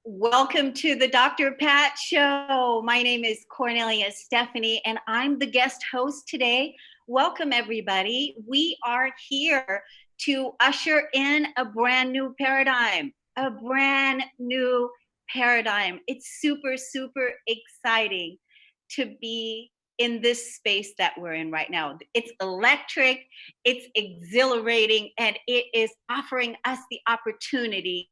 Welcome to the Dr. Pat Show. My name is Kornelia Stephanie, and I'm the guest host today. Welcome, everybody. We are here to usher in a brand new paradigm, It's super, super exciting to be in this space that we're in right now. It's electric, it's exhilarating, and it is offering us the opportunity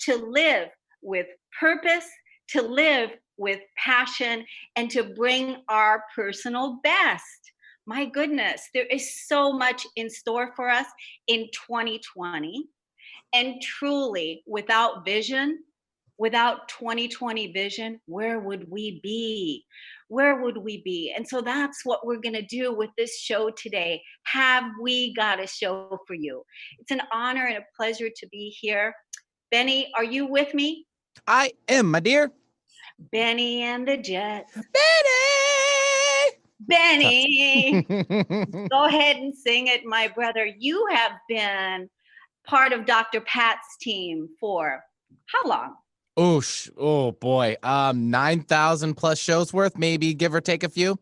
to live with purpose, to live with passion, and to bring our personal best. My goodness, there is so much in store for us in 2020. And truly, without vision, without 2020 vision, where would we be? Where would we be? And so that's what we're going to do with this show today. Have we got a show for you? It's an honor and a pleasure to be here. Benny, are you with me? I am, my dear. Benny and the Jets. Benny! Go ahead and sing it, my brother. You have been part of Dr. Pat's team for how long? Oh boy. 9,000 plus shows worth, maybe give or take a few.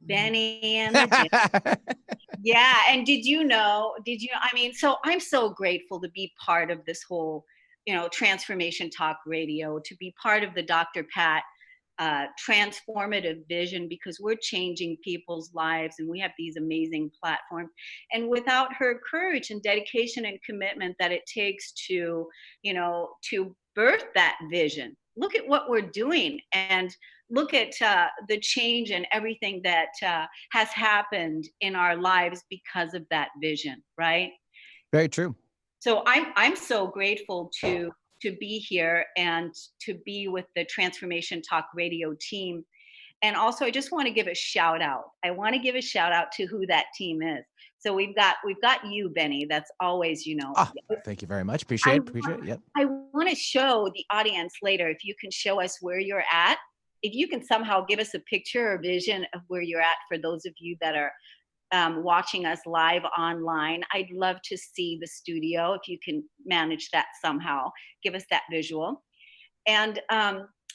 Benny and the Jets. Yeah, and so I'm so grateful to be part of this whole Transformation Talk Radio, to be part of the Dr. Pat transformative vision, because we're changing people's lives and we have these amazing platforms. And without her courage and dedication and commitment that it takes to birth that vision, look at what we're doing, and look at the change and everything that has happened in our lives because of that vision, right? Very true. So I'm so grateful to be here and to be with the Transformation Talk Radio team. And also, I just want to give a shout out. I want to give a shout out to who that team is. So we've got you, Benny. That's always, Thank you very much. Appreciate it. Yep. I want to show the audience later, if you can show us where you're at. If you can somehow give us a picture or vision of where you're at for those of you that are watching us live online. I'd love to see the studio. If you can manage that somehow, give us that visual. And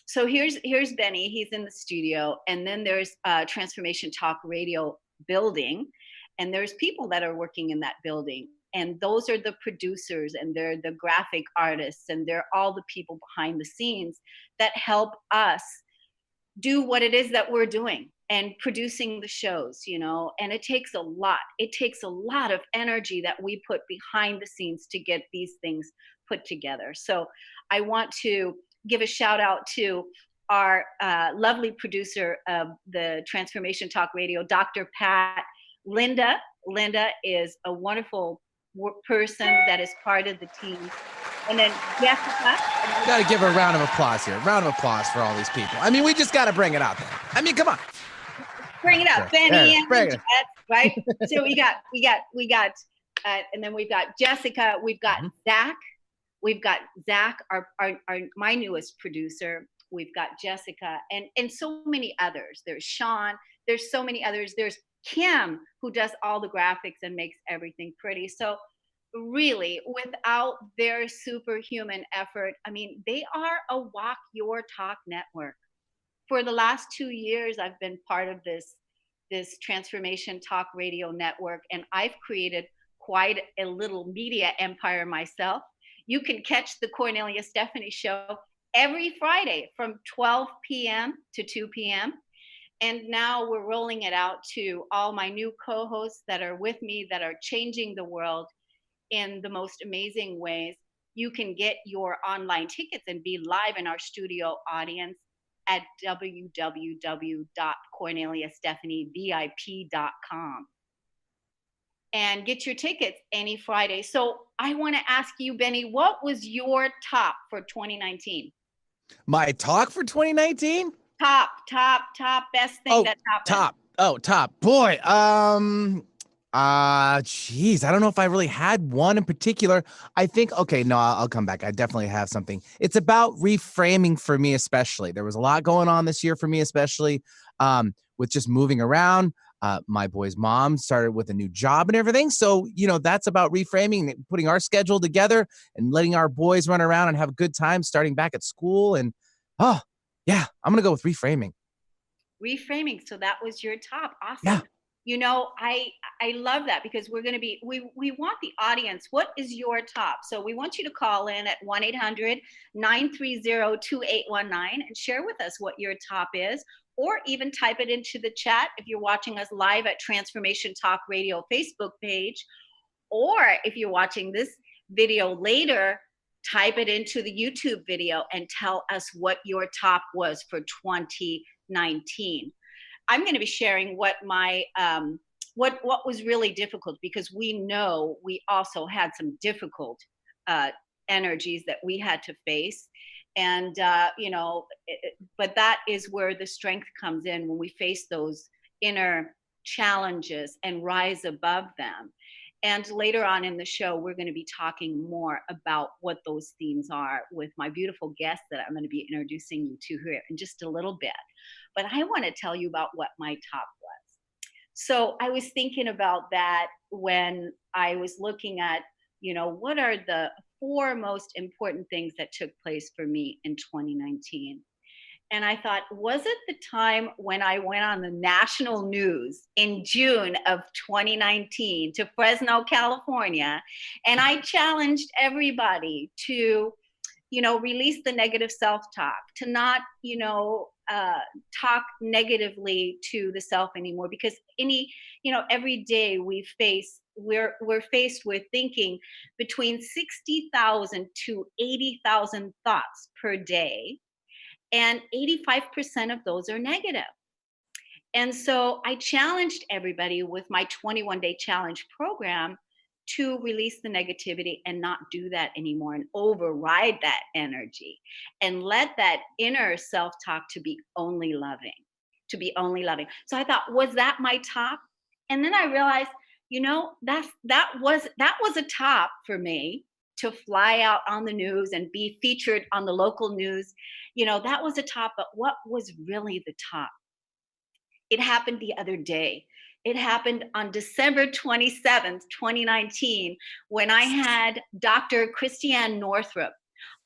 so here's Benny. He's in the studio, and then there's Transformation Talk Radio building, and there's people that are working in that building, and those are the producers, and they're the graphic artists, and they're all the people behind the scenes that help us do what it is that we're doing and producing the shows, and it takes a lot of energy that we put behind the scenes to get these things put together. So I want to give a shout out to our lovely producer of the Transformation Talk Radio, Dr. Pat. Linda is a wonderful person that is part of the team. And then Jessica. Got to give her a round of applause here. Round of applause for all these people. I mean, we just got to bring it out there. I mean, come on. Bring it up, Benny and the Jets, right? So we got, and then we've got Jessica. We've got Zach. We've got Zach, my newest producer. We've got Jessica, and so many others. There's Sean. There's so many others. There's Kim, who does all the graphics and makes everything pretty. So really, without their superhuman effort, I mean, they are a Walk Your Talk network. For the last 2 years, I've been part of this Transformation Talk Radio network, and I've created quite a little media empire myself. You can catch the Kornelia Stephanie Show every Friday from 12 p.m. to 2 p.m. And now we're rolling it out to all my new co-hosts that are with me, that are changing the world in the most amazing ways. You can get your online tickets and be live in our studio audience at www.korneliastephanievip.com and get your tickets any Friday. So I want to ask you, Benny, what was your top for 2019? My talk for 2019? Top best thing that happened. Top. Boy, geez, I don't know if I really had one in particular. I think, I'll come back. I definitely have something. It's about reframing for me, especially. There was a lot going on this year for me, especially with just moving around. My boy's mom started with a new job and everything. So, that's about reframing, putting our schedule together and letting our boys run around and have a good time starting back at school. And, oh, yeah, I'm going to go with reframing. Reframing. So that was your top. Yeah. Awesome. I love that because we want the audience. What is your top? So we want you to call in at 1-800-930-2819 and share with us what your top is, or even type it into the chat if you're watching us live at Transformation Talk Radio Facebook page, or if you're watching this video later, type it into the YouTube video and tell us what your top was for 2019. I'm going to be sharing what my what was really difficult, because we know we also had some difficult energies that we had to face, and but that is where the strength comes in, when we face those inner challenges and rise above them. And later on in the show, we're going to be talking more about what those themes are with my beautiful guest that I'm going to be introducing you to here in just a little bit. But I want to tell you about what my top was. So I was thinking about that when I was looking at, what are the 4 most important things that took place for me in 2019? And I thought, was it the time when I went on the national news in June of 2019 to Fresno, California, and I challenged everybody to, release the negative self-talk, to not, talk negatively to the self anymore, because every day we're faced with thinking between 60,000 to 80,000 thoughts per day, and 85% of those are negative. And so I challenged everybody with my 21-day challenge program to release the negativity and not do that anymore, and override that energy and let that inner self-talk to be only loving, to be only loving. So I thought, was that my top? And then I realized, that was a top for me, to fly out on the news and be featured on the local news. That was a top. But what was really the top? It happened the other day. It happened on December 27th, 2019, when I had Dr. Christiane Northrup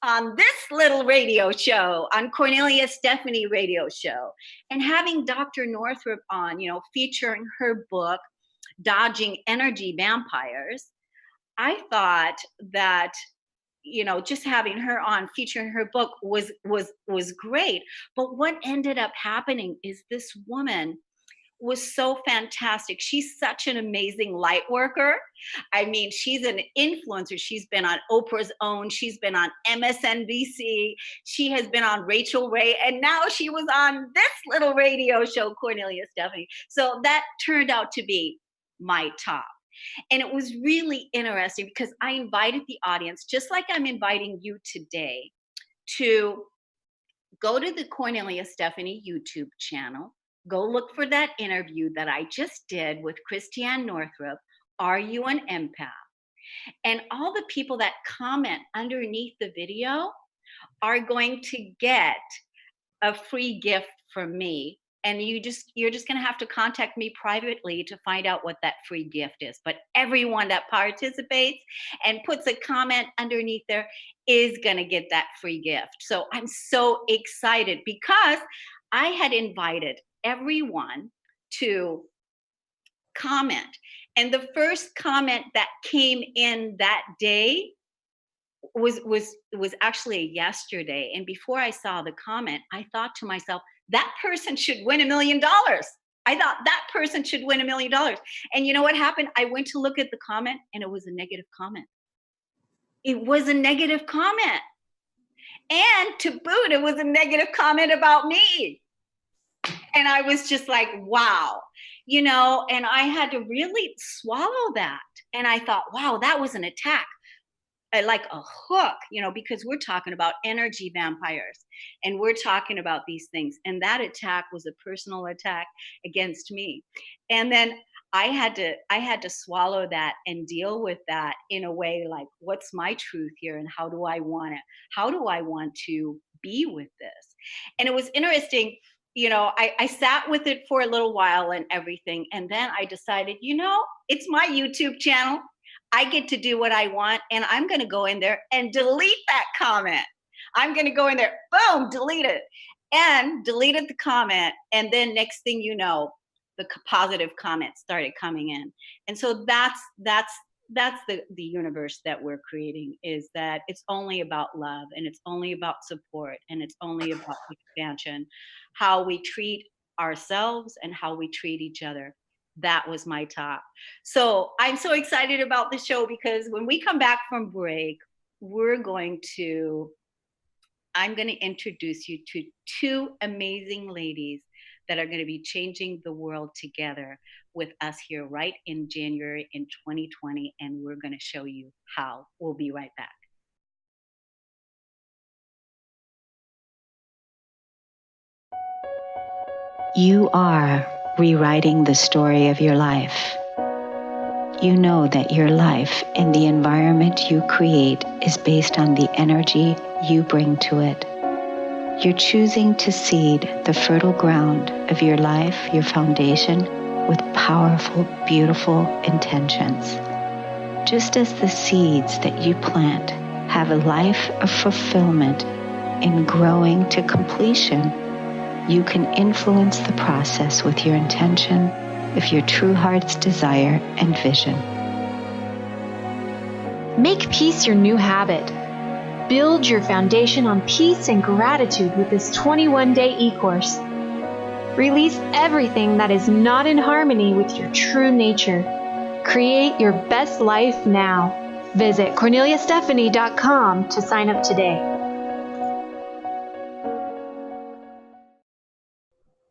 on this little radio show, on Kornelia Stephanie radio show. And having Dr. Northrup on, featuring her book, Dodging Energy Vampires, I thought that, just having her on, featuring her book, was great. But what ended up happening is this woman was so fantastic. She's such an amazing light worker. I mean, she's an influencer. She's been on Oprah's Own. She's been on MSNBC. She has been on Rachel Ray. And now she was on this little radio show, Kornelia Stephanie. So that turned out to be my top. And it was really interesting because I invited the audience, just like I'm inviting you today, to go to the Kornelia Stephanie YouTube channel. Go look for that interview that I just did with Christiane Northrup. Are you an empath? And all the people that comment underneath the video are going to get a free gift from me. And you're just going to have to contact me privately to find out what that free gift is. But everyone that participates and puts a comment underneath there is going to get that free gift. So I'm so excited because I had invited everyone to comment. And the first comment that came in that day was actually yesterday. And before I saw the comment, I thought to myself, that person should win $1 million. I thought that person should win $1 million. And you know what happened? I went to look at the comment and it was a negative comment. It was a negative comment. And to boot, it was a negative comment about me. And I was just like, wow, and I had to really swallow that. And I thought, wow, that was an attack. Like a hook, because we're talking about energy vampires and we're talking about these things. And that attack was a personal attack against me. And then I had to swallow that and deal with that in a way like, what's my truth here? And how do I want to be with this? And it was interesting. I sat with it for a little while and everything. And then I decided, it's my YouTube channel. I get to do what I want. And I'm going to go in there and delete that comment. I'm going to go in there, boom, delete it. And deleted the comment. And then next thing you know, the positive comments started coming in. And so that's the universe that we're creating, is that it's only about love, and it's only about support, and it's only about expansion, how we treat ourselves and how we treat each other. That was my top. So I'm so excited about the show, because when we come back from break, I'm going to introduce you to two amazing ladies that are going to be changing the world together with us here right in January in 2020. And we're going to show you how. We'll be right back. You are rewriting the story of your life. You know that your life and the environment you create is based on the energy you bring to it. You're choosing to seed the fertile ground of your life, your foundation, with powerful, beautiful intentions. Just as the seeds that you plant have a life of fulfillment in growing to completion, you can influence the process with your intention of your true heart's desire and vision. Make peace your new habit. Build your foundation on peace and gratitude with this 21-day e-course. Release everything that is not in harmony with your true nature. Create your best life now. Visit KorneliaStephanie.com to sign up today.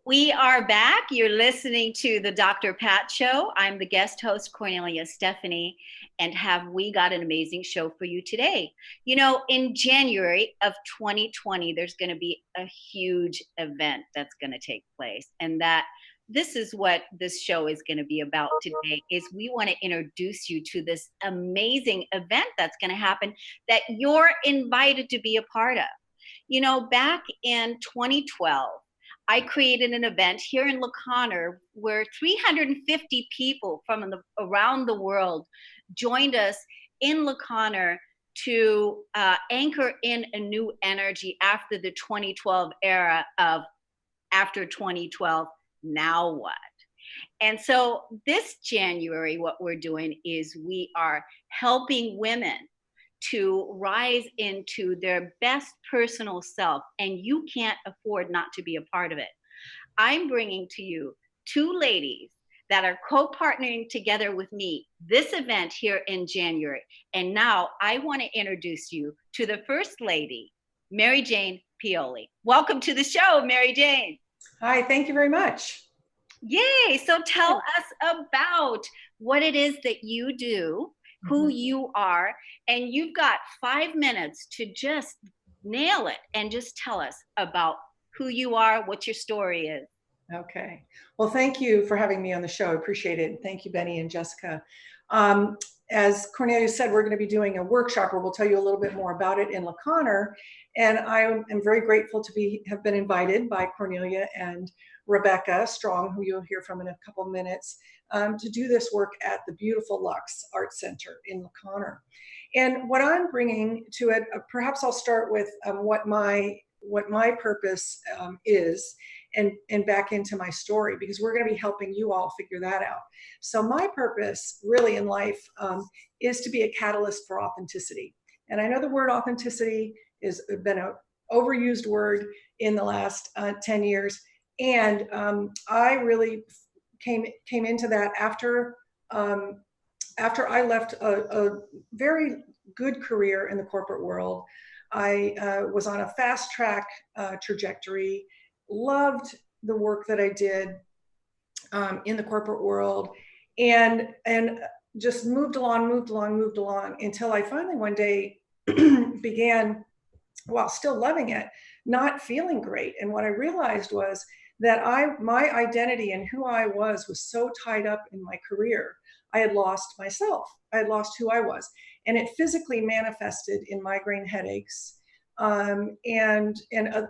We are back. You're listening to the Dr. Pat Show. I'm the guest host, Kornelia Stephanie, and have we got an amazing show for you today. In January of 2020, there's going to be a huge event that's going to take place, and this is what this show is going to be about today. Is we want to introduce you to this amazing event that's going to happen that you're invited to be a part of. Back in 2012, I created an event here in La Conner where 350 people from around the world joined us in La Conner to anchor in a new energy after the 2012 era of after 2012, now what? And so this January, what we're doing is we are helping women to rise into their best personal self, and you can't afford not to be a part of it. I'm bringing to you two ladies that are co-partnering together with me this event here in January. And now I want to introduce you to the first lady, Mary Jane Pioli. Welcome to the show, Mary Jane. Hi, thank you very much. Yay, so tell us about what it is that you do, who you are, and you've got 5 minutes to just nail it and just tell us about who you are, what your story is. Okay. Well, thank you for having me on the show. I appreciate it. Thank you, Benny and Jessica. As Kornelia said, we're going to be doing a workshop where we'll tell you a little bit more about it in La Conner. And I am very grateful to have been invited by Kornelia and Rebecca Strong, who you'll hear from in a couple of minutes, to do this work at the beautiful Lux Art Center in La Conner. And what I'm bringing to it, perhaps I'll start with what my purpose is, and back into my story, because we're going to be helping you all figure that out. So my purpose really in life is to be a catalyst for authenticity. And I know the word authenticity has been an overused word in the last 10 years. And I really came into that after I left a very good career in the corporate world. I was on a fast track trajectory, loved the work that I did in the corporate world, and just moved along until I finally one day began, while still loving it, not feeling great. And what I realized was that my identity and who I was so tied up in my career. I had lost myself. I had lost who I was. And it physically manifested in migraine headaches and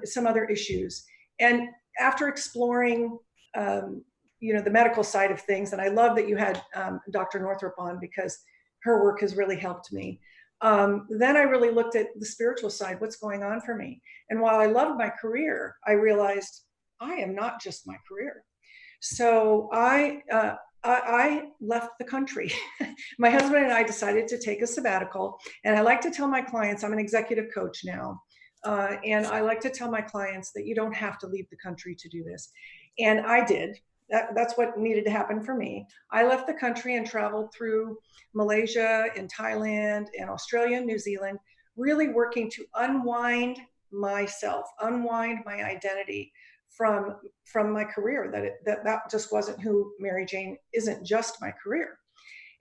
some other issues. And after exploring, the medical side of things, and I love that you had Dr. Northrup on because her work has really helped me. Then I really looked at the spiritual side, what's going on for me. And while I loved my career, I realized I am not just my career. So I left the country. My husband and I decided to take a sabbatical. And I like to tell my clients, I'm an executive coach now. And I like to tell my clients that you don't have to leave the country to do this. And I did. That's what needed to happen for me. I left the country and traveled through Malaysia and Thailand and Australia and New Zealand, really working to unwind myself, unwind my identity from my career, that just wasn't who Mary Jane isn't just my career.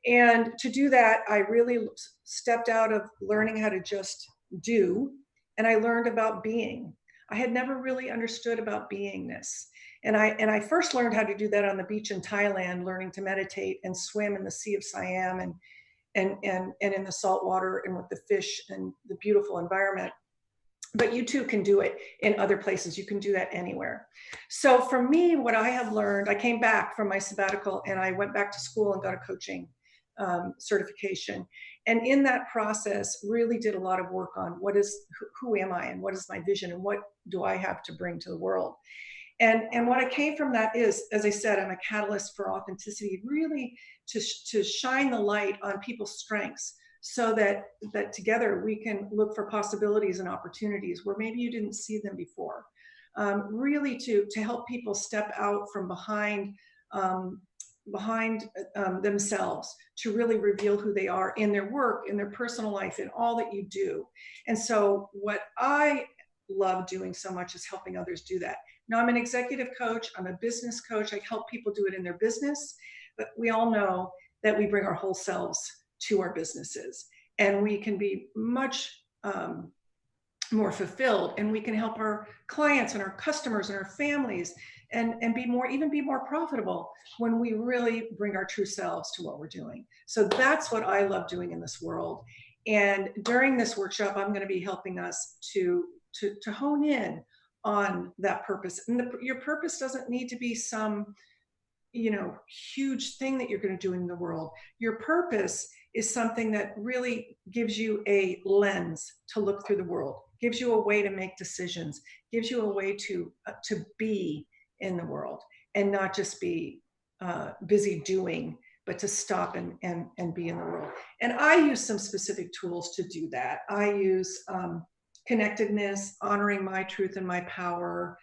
And to do that, I really stepped out of learning how to just do, and I learned about being. I had never really understood about beingness. And I first learned how to do that on the beach in Thailand, learning to meditate and swim in the Sea of Siam and in the salt water and with the fish and the beautiful environment. But you too can do it in other places. You can do that anywhere. So for me, what I have learned, I came back from my sabbatical and I went back to school and got a coaching certification. And in that process, really did a lot of work on who am I and what is my vision and what do I have to bring to the world. And what I came from that is, as I said, I'm a catalyst for authenticity, really to shine the light on people's strengths so that together we can look for possibilities and opportunities where maybe you didn't see them before. Really to help people step out from behind themselves to really reveal who they are in their work, in their personal life, in all that you do. And so what I love doing so much is helping others do that. Now, I'm an executive coach, I'm a business coach, I help people do it in their business, but we all know that we bring our whole selves to our businesses and we can be much more fulfilled, and we can help our clients and our customers and our families and be more profitable when we really bring our true selves to what we're doing. So that's what I love doing in this world. And during this workshop, I'm going to be helping us to hone in on that purpose. And your purpose doesn't need to be some, huge thing that you're going to do in the world. Your purpose is something that really gives you a lens to look through the world, gives you a way to make decisions, gives you a way to be in the world and not just be busy doing, but to stop and be in the world. And I use some specific tools to do that. I use connectedness, honoring my truth and my power,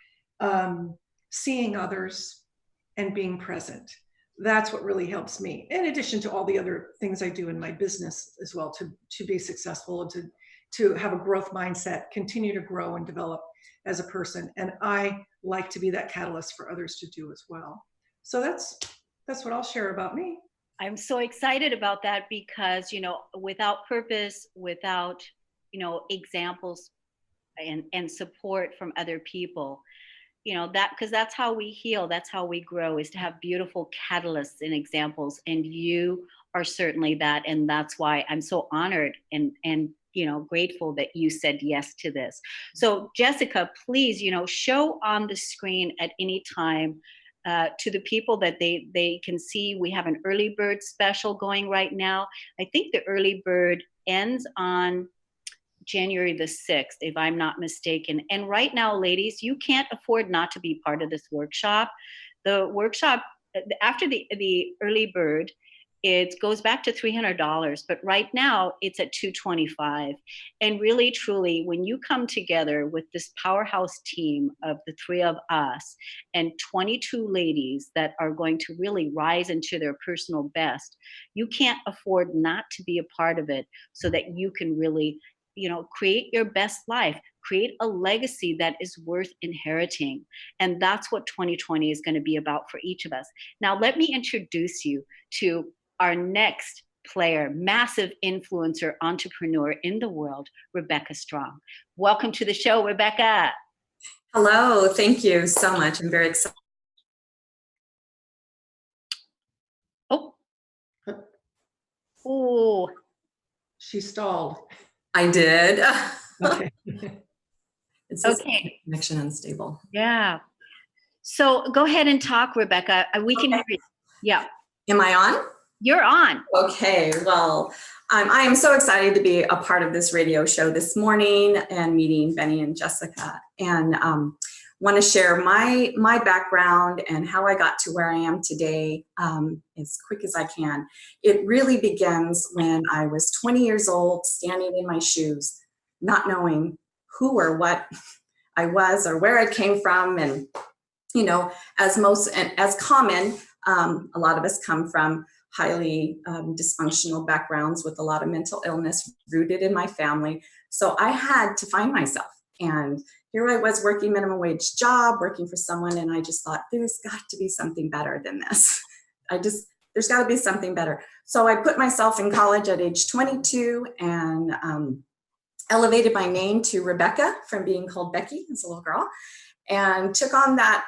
seeing others, and being present. That's what really helps me, in addition to all the other things I do in my business as well, to be successful and to have a growth mindset, continue to grow and develop as a person. And I like to be that catalyst for others to do as well. So that's what I'll share about me. I'm so excited about that because, without purpose, without, examples and support from other people, because that's how we heal, that's how we grow, is to have beautiful catalysts and examples. And you are certainly that. And that's why I'm so honored and grateful that you said yes to this. So Jessica, please, show on the screen at any time to the people that they can see. We have an early bird special going right now. I think the early bird ends on January the 6th, if I'm not mistaken. And right now, ladies, you can't afford not to be part of this workshop. The workshop, after the early bird, it goes back to $300, but right now it's at $225. And really, truly, when you come together with this powerhouse team of the three of us and 22 ladies that are going to really rise into their personal best, you can't afford not to be a part of it so that you can really create your best life, create a legacy that is worth inheriting. And that's what 2020 is going to be about for each of us. Now, let me introduce you to our next player, massive influencer, entrepreneur in the world, Rebecca Strong. Welcome to the show, Rebecca. Hello, thank you so much. I'm very excited. Oh, she stalled. I did. Okay. It's okay. Connection unstable. Yeah. So go ahead and talk, Rebecca. We can hear you. Yeah. Am I on? You're on. Okay, well, I am so excited to be a part of this radio show this morning and meeting Benny and Jessica, and want to share my background and how I got to where I am today as quick as I can. It really begins when I was 20 years old, standing in my shoes, not knowing who or what I was or where I came from. And, you know, as common, a lot of us come from highly dysfunctional backgrounds with a lot of mental illness rooted in my family. So I had to find myself. And here I was working minimum wage job, working for someone. And I just thought, there's got to be something better than this. There's got to be something better. So I put myself in college at age 22 and elevated my name to Rebecca from being called Becky as a little girl, and took on that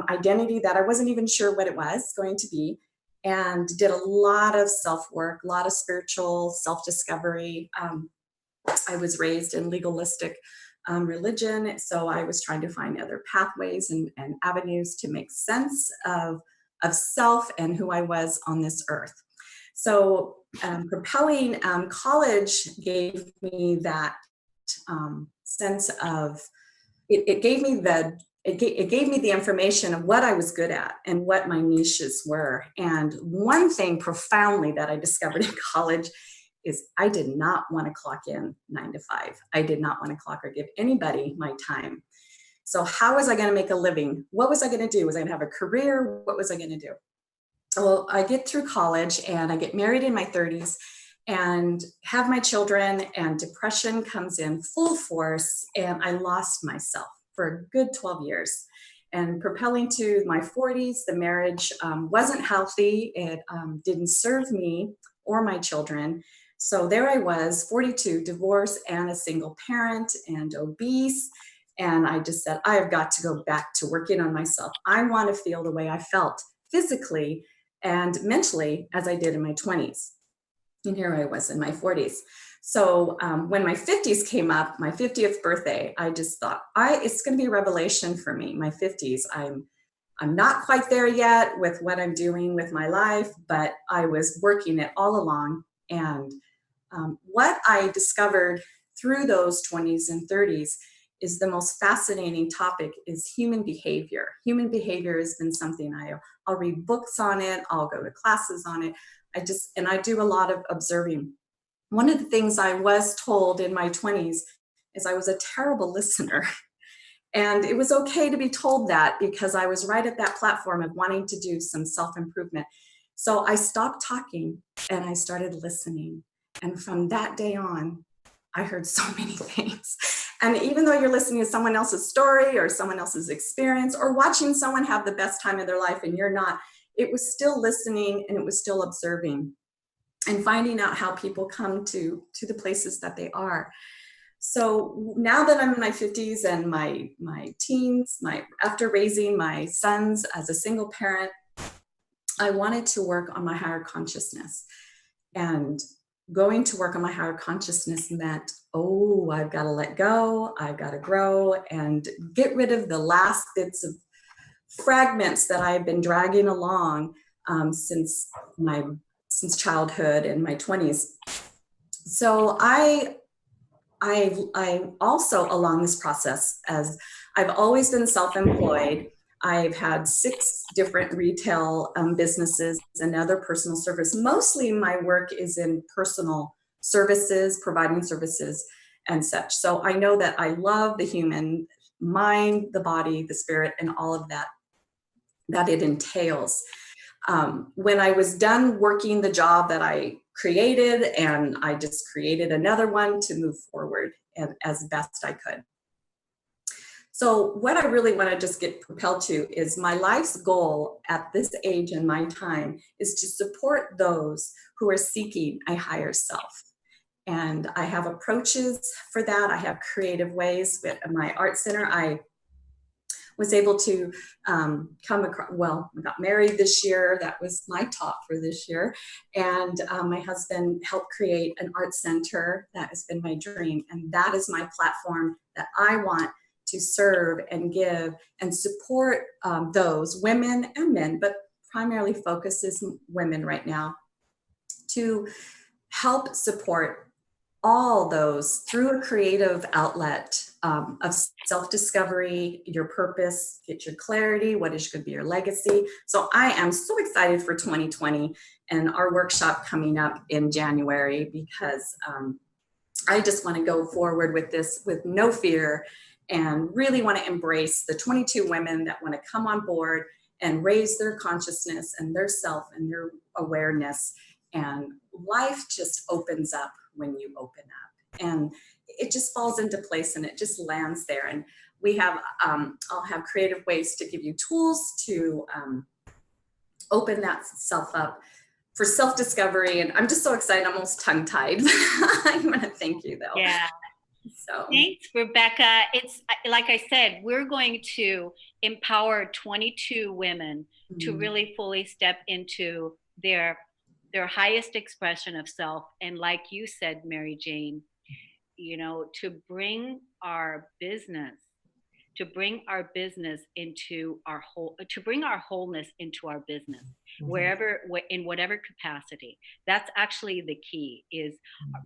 identity that I wasn't even sure what it was going to be, and did a lot of self-work, a lot of spiritual self-discovery. I was raised in legalistic religion, so I was trying to find other pathways and avenues to make sense of self and who I was on this earth. So propelling college gave me that sense of, it gave me the information of what I was good at and what my niches were. And one thing profoundly that I discovered in college is I did not want to clock in 9 to 5. I did not want to clock or give anybody my time. So how was I going to make a living? What was I going to do? Was I going to have a career? What was I going to do? Well, I get through college and I get married in my 30s and have my children, and depression comes in full force, and I lost myself for a good 12 years. And propelling to my 40s, the marriage wasn't healthy. It didn't serve me or my children. So there I was, 42, divorced and a single parent and obese. And I just said, I have got to go back to working on myself. I want to feel the way I felt physically and mentally as I did in my 20s. And here I was in my 40s. So when my 50s came up, my 50th birthday, I just thought, it's going to be a revelation for me. My 50s, I'm not quite there yet with what I'm doing with my life, but I was working it all along. And what I discovered through those 20s and 30s is the most fascinating topic is human behavior. Human behavior has been something I'll read books on it. I'll go to classes on it. I do a lot of observing. One of the things I was told in my 20s is I was a terrible listener. And it was okay to be told that, because I was right at that platform of wanting to do some self-improvement. So I stopped talking and I started listening. And from that day on, I heard so many things. And even though you're listening to someone else's story or someone else's experience or watching someone have the best time of their life and you're not, it was still listening and it was still observing and finding out how people come to the places that they are. So now that I'm in my 50s and my teens, after raising my sons as a single parent, I wanted to work on my higher consciousness. And going to work on my higher consciousness meant, I've got to let go, I've got to grow and get rid of the last bits of fragments that I've been dragging along since childhood and my 20s. So I also, along this process, as I've always been self-employed, I've had 6 different retail businesses and other personal service. Mostly my work is in personal services, providing services and such. So I know that I love the human mind, the body, the spirit, and all of that it entails. When I was done working the job that I created, and I just created another one to move forward and as best I could. So what I really want to just get propelled to is my life's goal at this age in my time is to support those who are seeking a higher self. And I have approaches for that. I have creative ways. With my art center, I was able to come across, I got married this year. That was my talk for this year. And my husband helped create an art center. That has been my dream. And that is my platform that I want to serve and give and support those women and men, but primarily focuses women right now, to help support all those through a creative outlet of self-discovery, your purpose, get your clarity, what is going to be your legacy. So I am so excited for 2020 and our workshop coming up in January, because I just want to go forward with this with no fear and really want to embrace the 22 women that want to come on board and raise their consciousness and their self and their awareness. And life just opens up when you open up, and it just falls into place and it just lands there. And we have, I'll have creative ways to give you tools to open that self up for self-discovery. And I'm just so excited, I'm almost tongue-tied. I want to thank you though. Yeah. So thanks, Rebecca. It's like I said, we're going to empower 22 women to really fully step into their highest expression of self. And like you said, Mary Jane, you know, to bring our business into our to bring our wholeness into our business, wherever, in whatever capacity. That's actually the key, is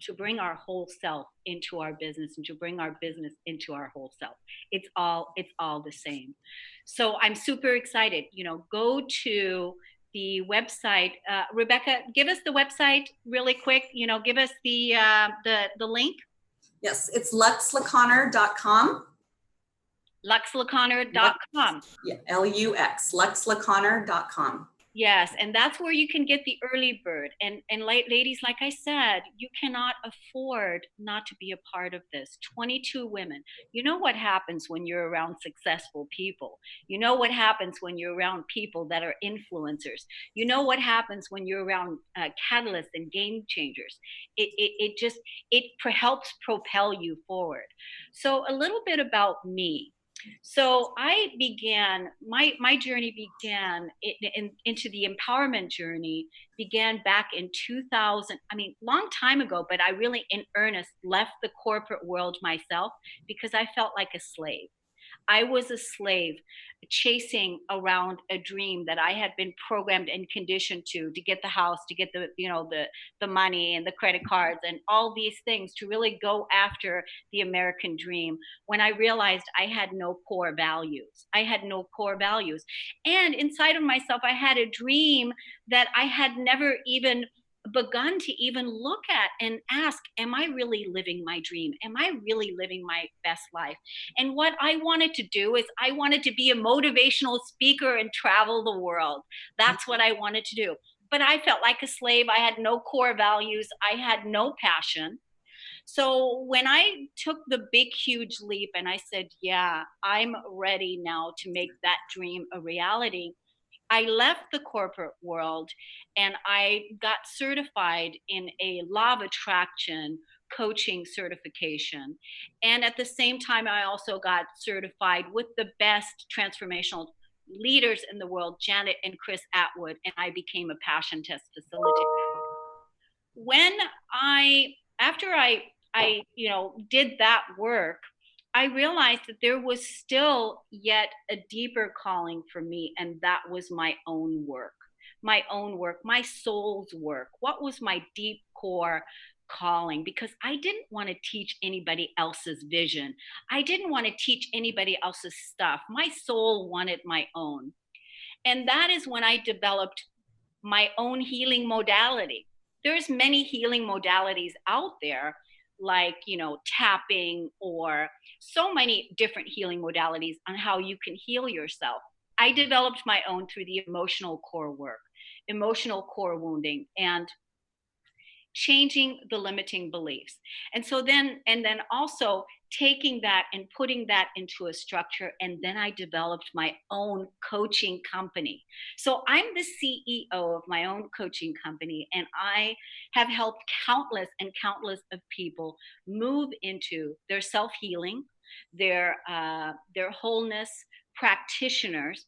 to bring our whole self into our business and to bring our business into our whole self. It's all the same. So I'm super excited. You know, go to the website. Rebecca, give us the website really quick. You know, give us the link. Yes, it's luxlaconnor.com. luxlaconnor.com. Yeah, L-U-X, luxlaconnor.com. Yes, and that's where you can get the early bird. And ladies, like I said, you cannot afford not to be a part of this. 22 women. You know what happens when you're around successful people. You know what happens when you're around people that are influencers. You know what happens when you're around catalysts and game changers. It helps propel you forward. So a little bit about me. So I began, my journey began into the empowerment journey began back in 2000. I mean, long time ago, but I really in earnest left the corporate world myself because I felt like a slave. I was a slave chasing around a dream that I had been programmed and conditioned to get the house, to get the money and the credit cards and all these things, to really go after the American dream, when I realized I had no core values. I had no core values. And inside of myself, I had a dream that I had never even begun to even look at and ask, am I really living my dream? Am I really living my best life? And what I wanted to do is I wanted to be a motivational speaker and travel the world. That's what I wanted to do. But I felt like a slave. I had no core values. I had no passion. So when I took the big, huge leap and I said, yeah, I'm ready now to make that dream a reality, I left the corporate world and I got certified in a law of attraction coaching certification. And at the same time, I also got certified with the best transformational leaders in the world, Janet and Chris Atwood, and I became a passion test facilitator. After I did that work, I realized that there was still yet a deeper calling for me, and that was my own work, my soul's work. What was my deep core calling? Because I didn't want to teach anybody else's vision. I didn't want to teach anybody else's stuff. My soul wanted my own. And that is when I developed my own healing modality. There's many healing modalities out there, like, tapping, or so many different healing modalities on how you can heal yourself. I developed my own through the emotional core work, emotional core wounding, and changing the limiting beliefs. And then also taking that and putting that into a structure. And then I developed my own coaching company. So I'm the CEO of my own coaching company, and I have helped countless of people move into their self-healing, their wholeness practitioners,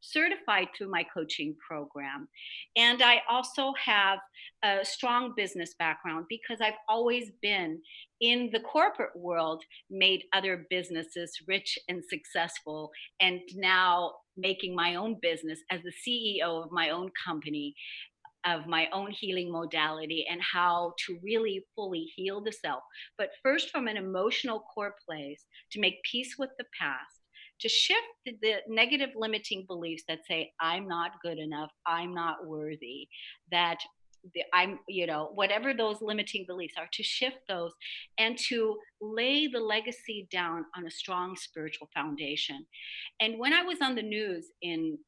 certified through my coaching program. And I also have a strong business background because I've always been in the corporate world made other businesses rich and successful, and now making my own business as the CEO of my own company, of my own healing modality, and how to really fully heal the self. But first, from an emotional core place, to make peace with the past, to shift the negative limiting beliefs that say, I'm not good enough, I'm not worthy, that I'm, whatever those limiting beliefs are, to shift those and to lay the legacy down on a strong spiritual foundation. And when I was on the news in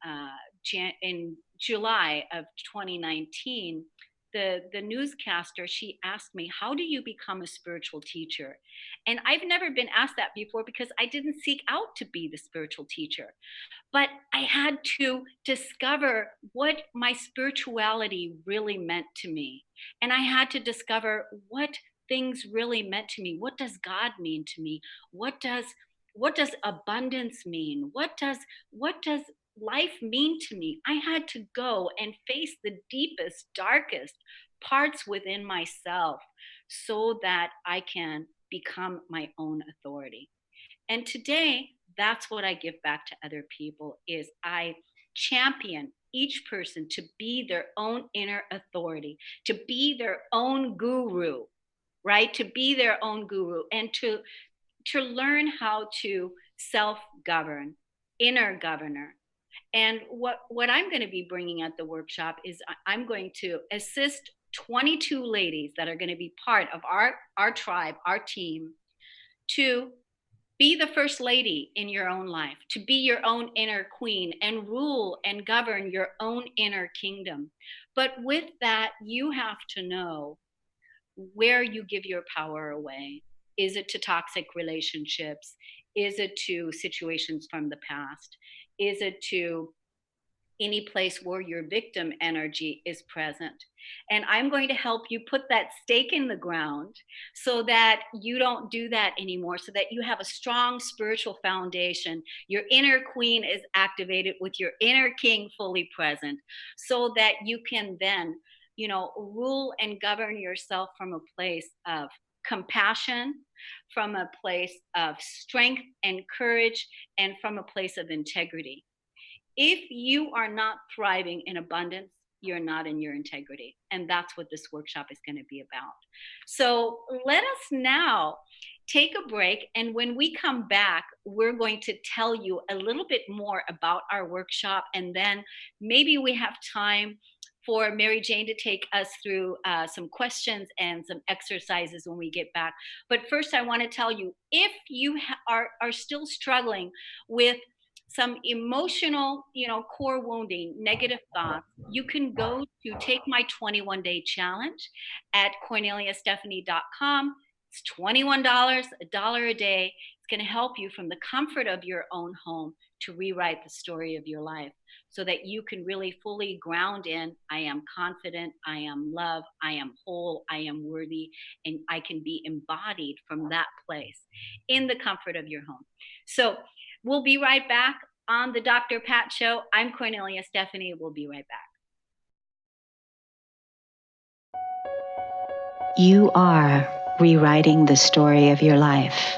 July of 2019, the newscaster, she asked me, how do you become a spiritual teacher? And I've never been asked that before, because I didn't seek out to be the spiritual teacher. But I had to discover what my spirituality really meant to me. And I had to discover what things really meant to me. What does God mean to me? What does abundance mean? What does life mean to me? I had to go and face the deepest, darkest parts within myself so that I can become my own authority. And today, that's what I give back to other people, is I champion each person to be their own inner authority, to be their own guru, right? To be their own guru, and to learn how to self-govern, inner governor. And what I'm going to be bringing at the workshop is I'm going to assist 22 ladies that are going to be part of our tribe, our team, to be the first lady in your own life, to be your own inner queen and rule and govern your own inner kingdom. But with that, you have to know where you give your power away. Is it to toxic relationships? Is it to situations from the past? Is it to any place where your victim energy is present? And I'm going to help you put that stake in the ground so that you don't do that anymore, so that you have a strong spiritual foundation. Your inner queen is activated with your inner king fully present, so that you can then, rule and govern yourself from a place of compassion, from a place of strength and courage, and from a place of integrity. If you are not thriving in abundance, you're not in your integrity. And that's what this workshop is going to be about. So let us now take a break. And when we come back, we're going to tell you a little bit more about our workshop. And then maybe we have time for Mary Jane to take us through some questions and some exercises when we get back. But first, I want to tell you, if you are still struggling with some emotional, core wounding, negative thoughts, you can go to Take My 21-Day Challenge at KorneliaStephanie.com. It's $21, $1 a day. It's going to help you from the comfort of your own home to rewrite the story of your life, so that you can really fully ground in, I am confident, I am love, I am whole, I am worthy, and I can be embodied from that place in the comfort of your home. So we'll be right back on the Dr. Pat Show. I'm Kornelia Stephanie. We'll be right back. You are rewriting the story of your life.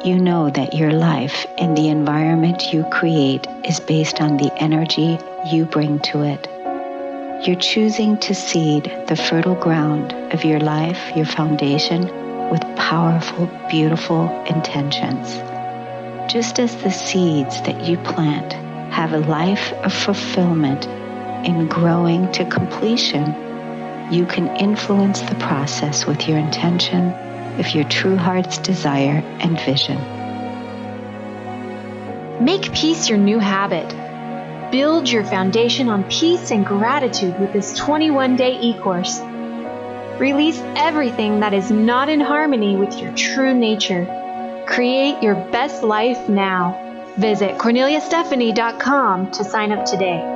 You know that your life and the environment you create is based on the energy you bring to it. You're choosing to seed the fertile ground of your life, your foundation, with powerful, beautiful intentions. Just as the seeds that you plant have a life of fulfillment in growing to completion, you can influence the process with your intention of your true heart's desire and vision. Make peace your new habit. Build your foundation on peace and gratitude with this 21-day e-course. Release everything that is not in harmony with your true nature. Create your best life now. Visit KorneliaStephanie.com to sign up today.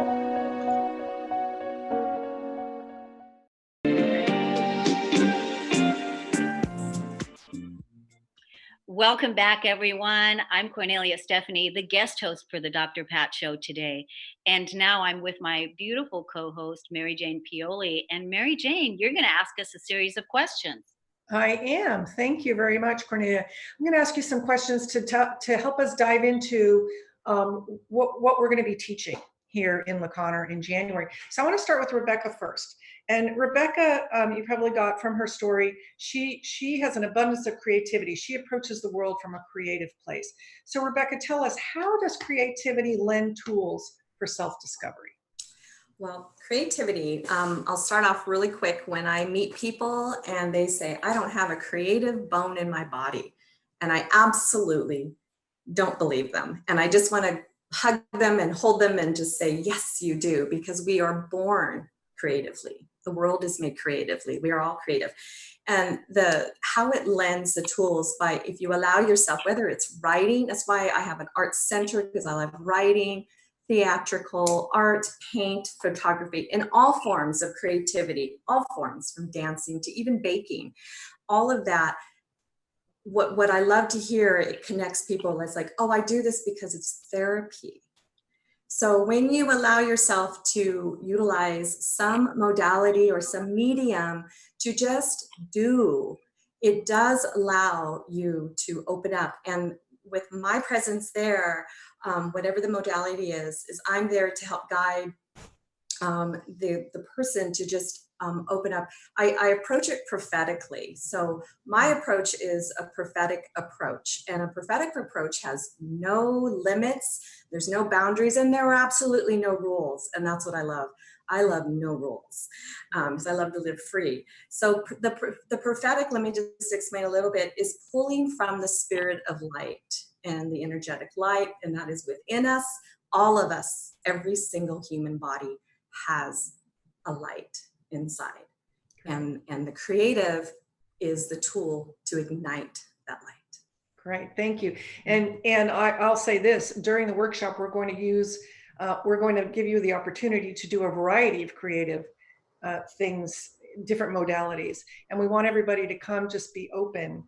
Welcome back, everyone. I'm Kornelia Stephanie, the guest host for the Dr. Pat Show today. And now I'm with my beautiful co-host, Mary Jane Pioli. And Mary Jane, you're going to ask us a series of questions. I am. Thank you very much, Cornelia. I'm going to ask you some questions to help us dive into what we're going to be teaching here in La Conner in January. So I want to start with Rebecca first. And Rebecca, you probably got from her story, she has an abundance of creativity. She approaches the world from a creative place. So Rebecca, tell us, how does creativity lend tools for self-discovery? Well, creativity, I'll start off really quick. When I meet people and they say, I don't have a creative bone in my body, and I absolutely don't believe them. And I just want to hug them and hold them and just say, yes, you do, because we are born creatively. The world is made creatively. We are all creative. And how it lends the tools by, if you allow yourself, whether it's writing, that's why I have an art center, because I love writing, theatrical, art, paint, photography, in all forms of creativity, all forms, from dancing to even baking, all of that. What I love to hear, it connects people. It's like, oh, I do this because it's therapy. So when you allow yourself to utilize some modality or some medium to just do, it does allow you to open up. And with my presence there, whatever the modality is I'm there to help guide the person to just open up. I approach it prophetically. So my approach is a prophetic approach, and a prophetic approach has no limits. There's no boundaries, and there are absolutely no rules. And that's what I love. I love no rules, because I love to live free. So the prophetic, let me just explain a little bit, is pulling from the spirit of light and the energetic light, and that is within us, all of us. Every single human body has a light inside, and the creative is the tool to ignite that light. Great, thank you. And I'll say this, during the workshop, we're going to give you the opportunity to do a variety of creative things, different modalities. And we want everybody to come, just be open.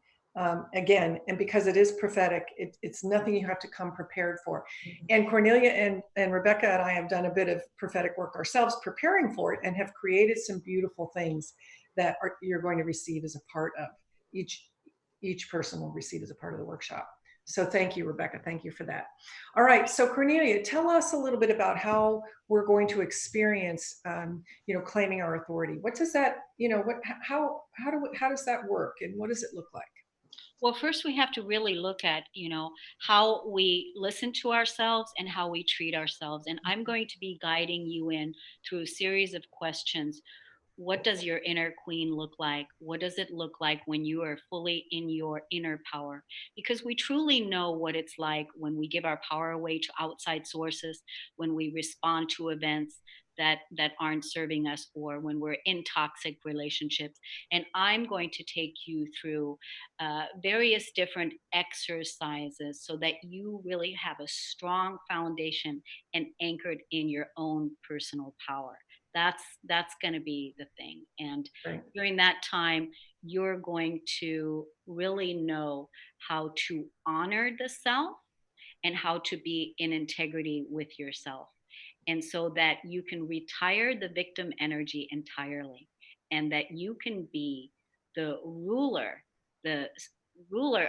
Again, and because it is prophetic, it's nothing you have to come prepared for. And Cornelia and Rebecca and I have done a bit of prophetic work ourselves, preparing for it, and have created some beautiful things that you're going to receive as a part of each person will receive as a part of the workshop. So thank you, Rebecca. Thank you for that. All right. So Cornelia, tell us a little bit about how we're going to experience, claiming our authority. What does that, how does that work, and what does it look like? Well, first we have to really look at, how we listen to ourselves and how we treat ourselves. And I'm going to be guiding you in through a series of questions. What does your inner queen look like? What does it look like when you are fully in your inner power? Because we truly know what it's like when we give our power away to outside sources, when we respond to events that aren't serving us, or when we're in toxic relationships. And I'm going to take you through various different exercises so that you really have a strong foundation and anchored in your own personal power. That's going to be the thing. And Right. during that time, you're going to really know how to honor the self and how to be in integrity with yourself. And so that you can retire the victim energy entirely, and that you can be the ruler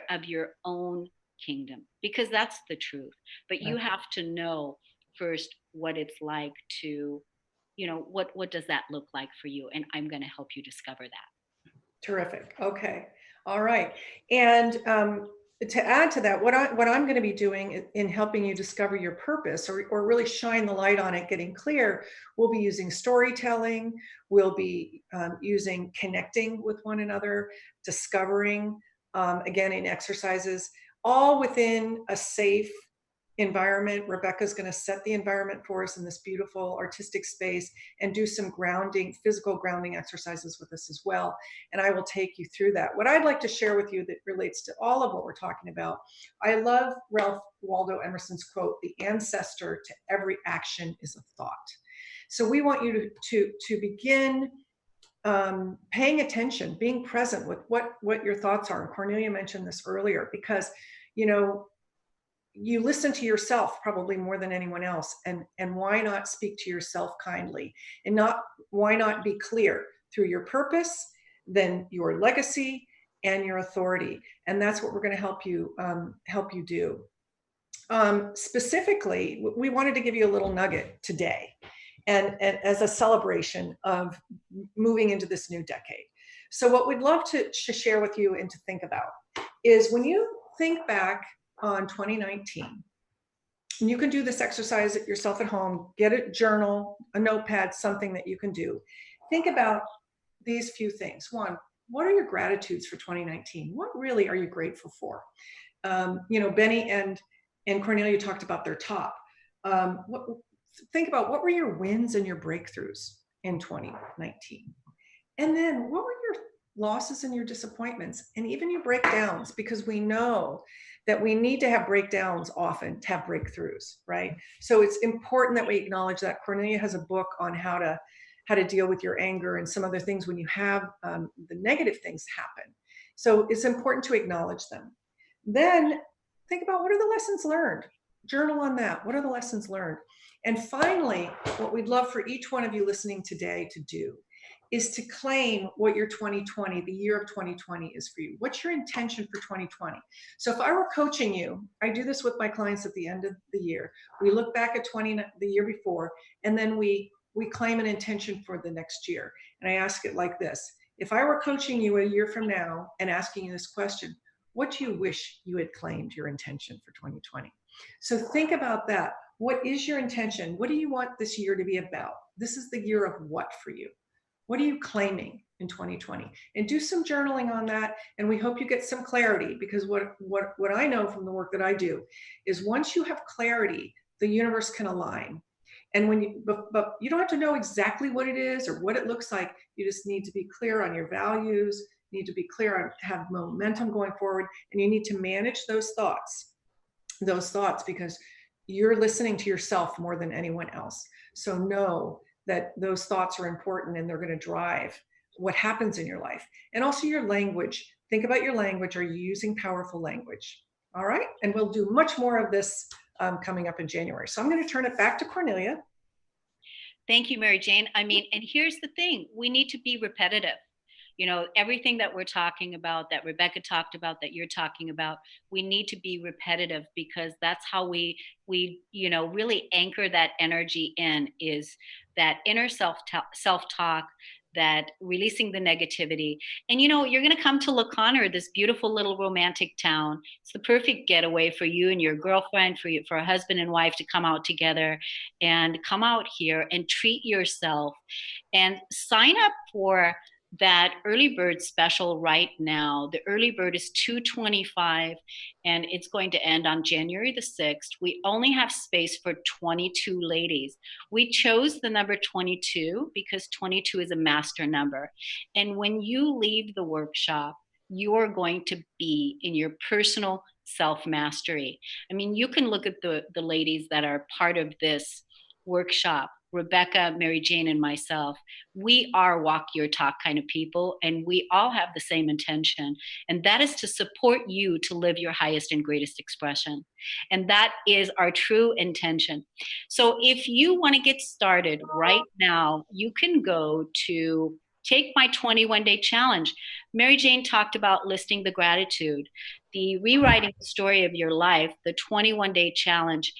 of your own kingdom, because that's the truth. But you have to know first what it's like to, what does that look like for you? And I'm going to help you discover that. Terrific. Okay. All right. And to add to that, what I'm going to be doing in helping you discover your purpose, or really shine the light on it, getting clear, we'll be using storytelling. We'll be using connecting with one another, discovering, again, in exercises, all within a safe environment. Rebecca's going to set the environment for us in this beautiful artistic space, and do some grounding, physical grounding exercises with us as well. And I will take you through that. What I'd like to share with you that relates to all of what we're talking about, I love Ralph Waldo Emerson's quote, "The ancestor to every action is a thought." So we want you to begin paying attention, being present with what your thoughts are. And Cornelia mentioned this earlier, because you listen to yourself probably more than anyone else, and why not speak to yourself kindly, and why not be clear through your purpose, then your legacy, and your authority. And that's what we're going to help you do. Specifically, we wanted to give you a little nugget today, and as a celebration of moving into this new decade. So what we'd love to share with you and to think about is, when you think back on 2019, and you can do this exercise yourself at home, get a journal, a notepad, something that you can do. Think about these few things. One, what are your gratitudes for 2019? What really are you grateful for? Benny and Kornelia talked about their top. Think about, what were your wins and your breakthroughs in 2019? And then what were your losses and your disappointments, and even your breakdowns? Because we know that we need to have breakdowns often to have breakthroughs, right? So it's important that we acknowledge that. Kornelia has a book on how to deal with your anger and some other things when you have the negative things happen. So it's important to acknowledge them. Then think about, what are the lessons learned? Journal on that. What are the lessons learned? And finally, what we'd love for each one of you listening today to do is to claim what your 2020, the year of 2020, is for you. What's your intention for 2020? So if I were coaching you, I do this with my clients at the end of the year. We look back at the year before, and then we claim an intention for the next year. And I ask it like this: if I were coaching you a year from now and asking you this question, what do you wish you had claimed your intention for 2020? So think about that. What is your intention? What do you want this year to be about? This is the year of what for you? What are you claiming in 2020? And do some journaling on that. And we hope you get some clarity, because what I know from the work that I do is, once you have clarity, the universe can align. And but you don't have to know exactly what it is or what it looks like. You just need to be clear on your values, need to be clear on, have momentum going forward, and you need to manage those thoughts, because you're listening to yourself more than anyone else. So know that those thoughts are important, and they're going to drive what happens in your life. And also your language. Think about your language. Are you using powerful language? All right. And we'll do much more of this coming up in January. So I'm going to turn it back to Kornelia. Thank you, Mary Jane. I mean, and here's the thing: we need to be repetitive. Everything that we're talking about, that Rebecca talked about, that you're talking about, we need to be repetitive, because that's how we really anchor that energy in, is that inner self-talk, that releasing the negativity. And you're going to come to La Conner, this beautiful little romantic town. It's the perfect getaway for you and your girlfriend, for a husband and wife to come out together, and come out here and treat yourself, and sign up for that early bird special right now. The early bird is $225, and it's going to end on January the 6th. We only have space for 22 ladies. We chose the number 22 because 22 is a master number. And when you leave the workshop, you're going to be in your personal self-mastery. I mean, you can look at the ladies that are part of this workshop. Rebecca, Mary Jane, and myself, we are walk your talk kind of people, and we all have the same intention, and that is to support you to live your highest and greatest expression. And that is our true intention. So if you want to get started right now, you can go to Take My 21-Day Challenge. Mary Jane talked about listing the gratitude. The Rewriting the Story of Your Life, the 21-Day Challenge,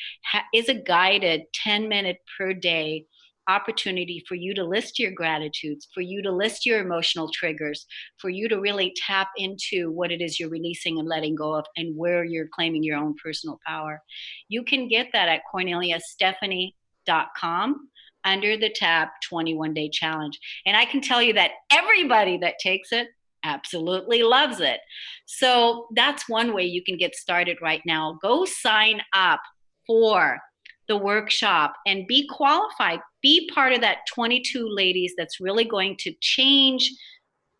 is a guided 10-minute per day opportunity for you to list your gratitudes, for you to list your emotional triggers, for you to really tap into what it is you're releasing and letting go of, and where you're claiming your own personal power. You can get that at CorneliaStephanie.com under the tab 21-Day Challenge. And I can tell you that everybody that takes it absolutely loves it. So that's one way you can get started right now. Go sign up for the workshop and be qualified. Be part of that 22 ladies that's really going to change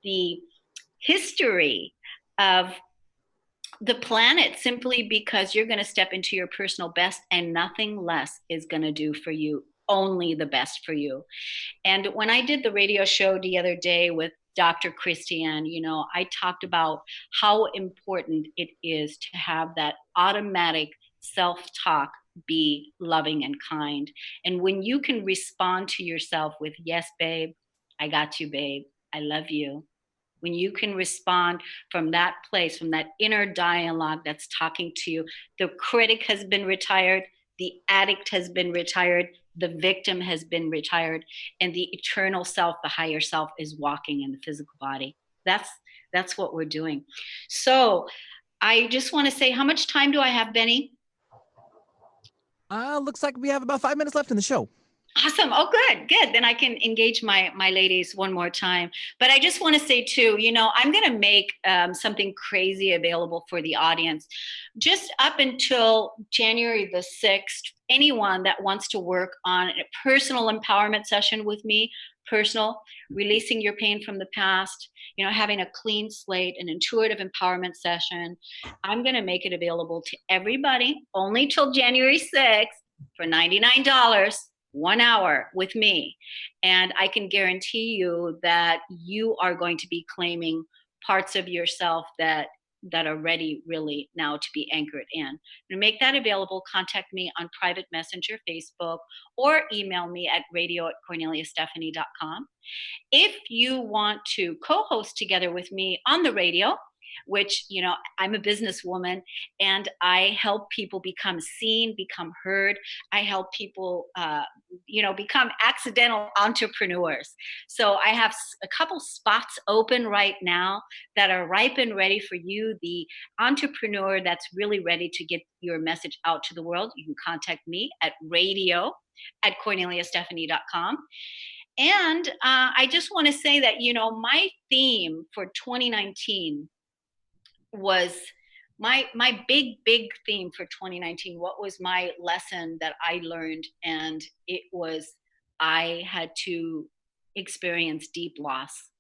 the history of the planet, simply because you're going to step into your personal best, and nothing less is going to do for you, only the best for you. And when I did the radio show the other day with Dr. Christiane, I talked about how important it is to have that automatic self-talk be loving and kind. And when you can respond to yourself with, yes, babe, I got you, babe, I love you, when you can respond from that place, from that inner dialogue that's talking to you, the critic has been retired, the addict has been retired, the victim has been retired, and the eternal self, the higher self, is walking in the physical body. That's what we're doing. So I just want to say, how much time do I have, Benny? Looks like we have about 5 minutes left in the show. Awesome. Oh, good. Then I can engage my ladies one more time. But I just want to say too, I'm going to make something crazy available for the audience. Just up until January the 6th, anyone that wants to work on a personal empowerment session with me, releasing your pain from the past, having a clean slate, an intuitive empowerment session, I'm going to make it available to everybody only till January 6th for $99. 1 hour with me. And I can guarantee you that you are going to be claiming parts of yourself that are ready really now to be anchored in. To make that available, contact me on private messenger, Facebook, or email me at radio@korneliastephanie.com. If you want to co-host together with me on the radio, which, I'm a businesswoman and I help people become seen, become heard. I help people, become accidental entrepreneurs. So I have a couple spots open right now that are ripe and ready for you, the entrepreneur that's really ready to get your message out to the world. You can contact me at radio@korneliastephanie.com. And I just want to say that, my theme for 2019 was my big theme for 2019. What was my lesson that I learned? And it was, I had to experience deep loss.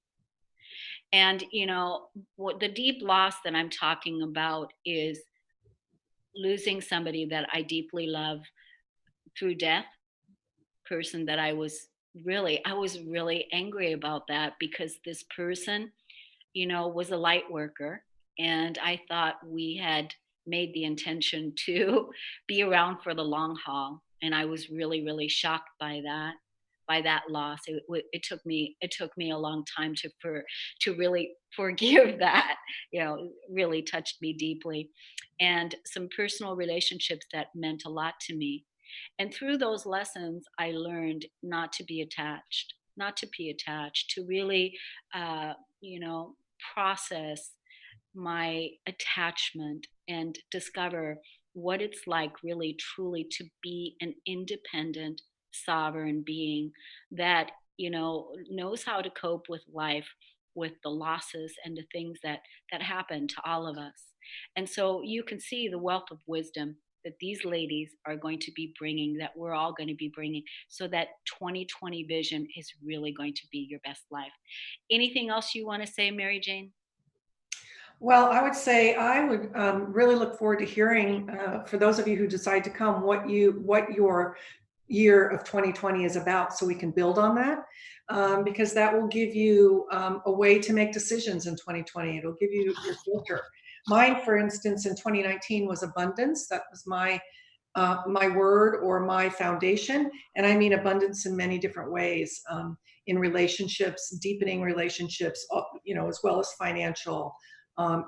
And what the deep loss that I'm talking about is losing somebody that I deeply love through death. Person that I was really angry about that, because this person was a light worker. And I thought we had made the intention to be around for the long haul. And I was really shocked by that loss. It took me a long time to really forgive that. Really touched me deeply. And some personal relationships that meant a lot to me. And through those lessons, I learned not to be attached, to really, process my attachment and discover what it's like really truly to be an independent, sovereign being that, knows how to cope with life, with the losses and the things that happen to all of us. And so you can see the wealth of wisdom that these ladies are going to be bringing, that we're all going to be bringing, so that 2020 vision is really going to be your best life. Anything else you want to say, Mary Jane? Well, I would say I would really look forward to hearing, for those of you who decide to come, what your year of 2020 is about, so we can build on that, because that will give you a way to make decisions in 2020. It'll give you your filter. Mine, for instance, in 2019 was abundance. That was my word or my foundation. And I mean abundance in many different ways, in relationships, deepening relationships, as well as financial,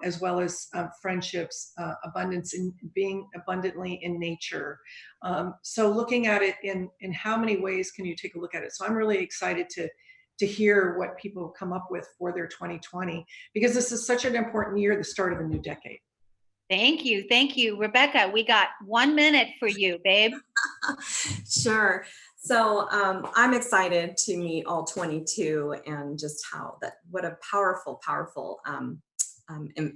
as well as friendships, abundance in being abundantly in nature. So looking at it in how many ways can you take a look at it? So I'm really excited to hear what people come up with for their 2020, because this is such an important year, the start of a new decade. Thank you. Rebecca, we got 1 minute for you, babe. Sure. So I'm excited to meet all 22 and just what a powerful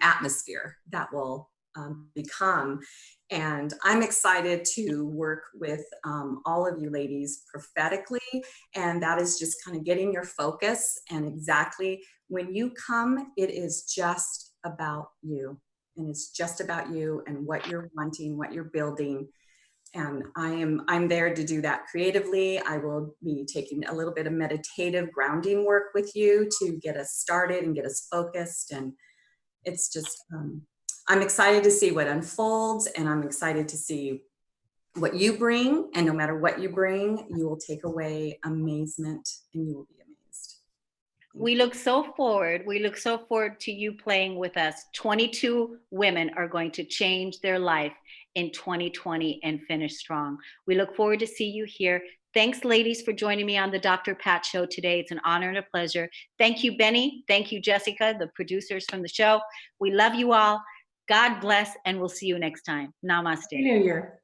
atmosphere that will become. And I'm excited to work with all of you ladies prophetically. And that is just kind of getting your focus. And exactly when you come, it is just about you. And it's just about you and what you're wanting, what you're building. And I'm there to do that creatively. I will be taking a little bit of meditative grounding work with you to get us started and get us focused. And it's just, I'm excited to see what unfolds, and I'm excited to see what you bring. And no matter what you bring, you will take away amazement and you will be amazed. We look so forward. We look so forward to you playing with us. 22 women are going to change their life in 2020 and finish strong. We look forward to see you here. Thanks, ladies, for joining me on the Dr. Pat Show today. It's an honor and a pleasure. Thank you, Benny. Thank you, Jessica, the producers from the show. We love you all. God bless, and we'll see you next time. Namaste. Happy New Year.